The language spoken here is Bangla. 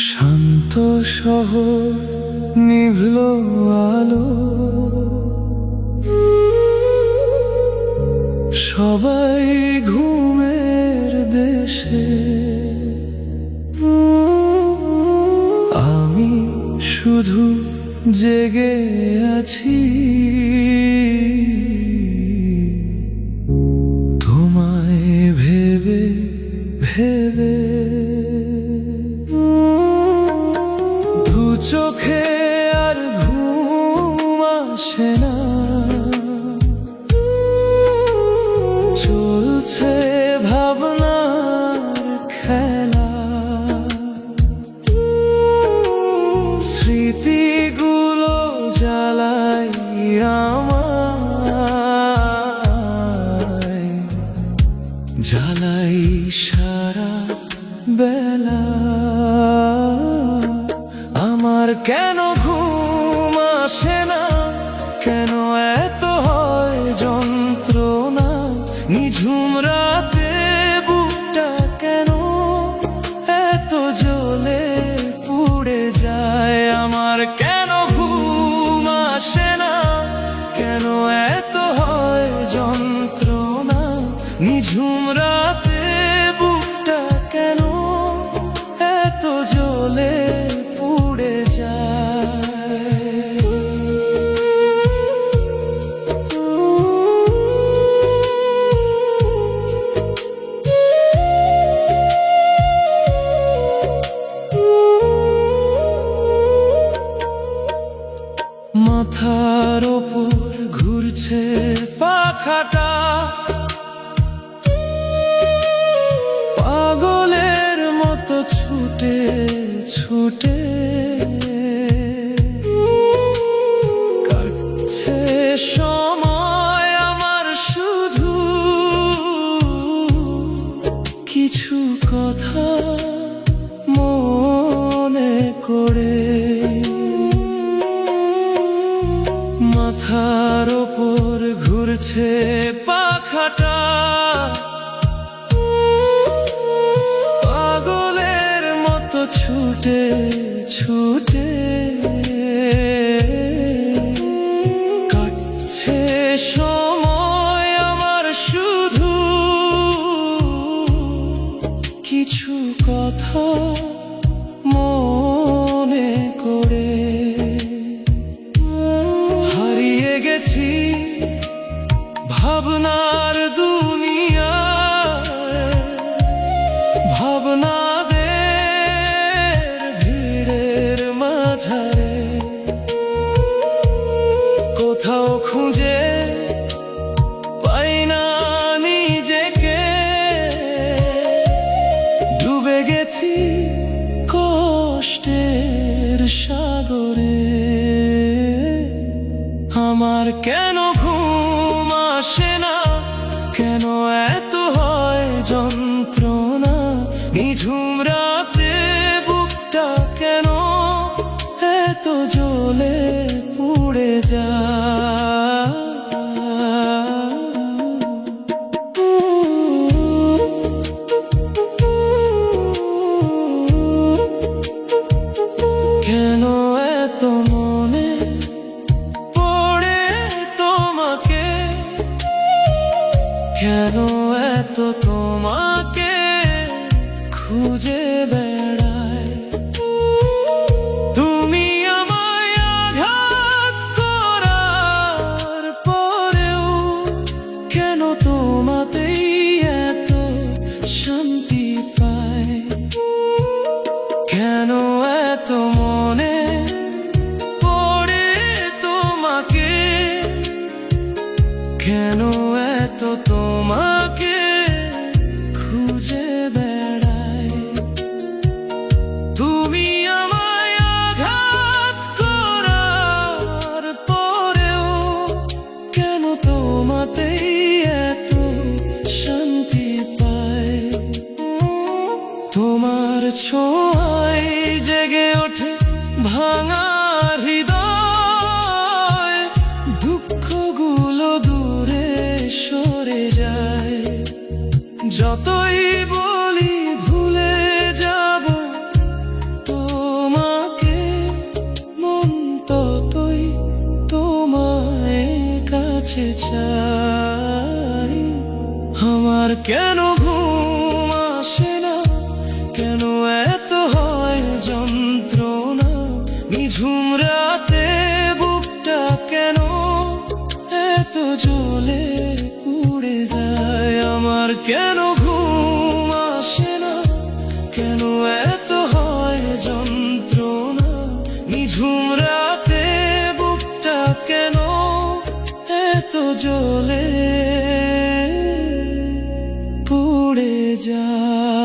শান্ত শহর, নিভল আলো, সবাই ঘুমের দেশে, আমি শুধু জেগে আছি তোমায় ভেবে ভেবে। দু চোখে আর ঘুম আসে না, চলছে ভাবনার খেলা, স্মৃতিগুলো জ্বালাই আমায়, জ্বালাই সারা বেলা। আমার কেন ঘুম আসে না, কেন এত হয় যন্ত্রণা, নিঝুম রাতে বুকটা কেন এত জ্বলে পুড়ে যায়। আমার কেন ঘুম আসে না, কেন এত হয় যন্ত্রণা, নিঝুম রাতে বুকটা কেন এত জ্বলে পুড়ে যায়। মাথার ওপর ঘুরছে পাখাটা, পাগলের মতো ছুটে ছুটে কাটছে সময় আমার, শুধু কিছু কথা মনে করে। মাথার ওপর ঘুরছে পাখাটা, পাগলের মতো ছুটে ছুটে কাটছে সময় আমার, শুধু কিছু কথা মনে করে। হারিয়ে গেছি ভাবনার দুনিয়ায়, ভাবনাদের ভিড়ের মাঝারে, কোথাও খুঁজে পাই না নিজেকে, ডুবে গেছি কষ্টের সাগরে। আমার কেন ঘুম আসে না, কেন এত হয় যন্ত্রণা, নিঝুম রাতে বুকটা কেন এত জ্বলে পুড়ে যায়। কেন এত মনে পড়ে তোমাকে, কেন এত তোমাকে খুঁজে বেড়ায়। তুমি আমায় আঘাত করার পরেও কেন তোমাতেই এত শান্তি পায়। কেন এত মনে পড়ে তোমাকে, কেন এত তোমাকে খুঁজে বেড়াই। তুমি আমায় আঘাত করার পরেও কেন তোমাতেই এত যতই বলি ভুলে যাব তোমাকে, মন ততই তোমায় কাছে চাই। আমার কেন ঘুম আসে না, কেন এত হয় যন্ত্রণা, নিঝুম রাতে বুকটা কেন এত জ্বলে পুড়ে যায়। আমার কেন ঘুম আসে না, কেন এত হয় যন্ত্রণা, নিঝুম রাতে বুকটা কেন এত জ্বলে পুড়ে যায়।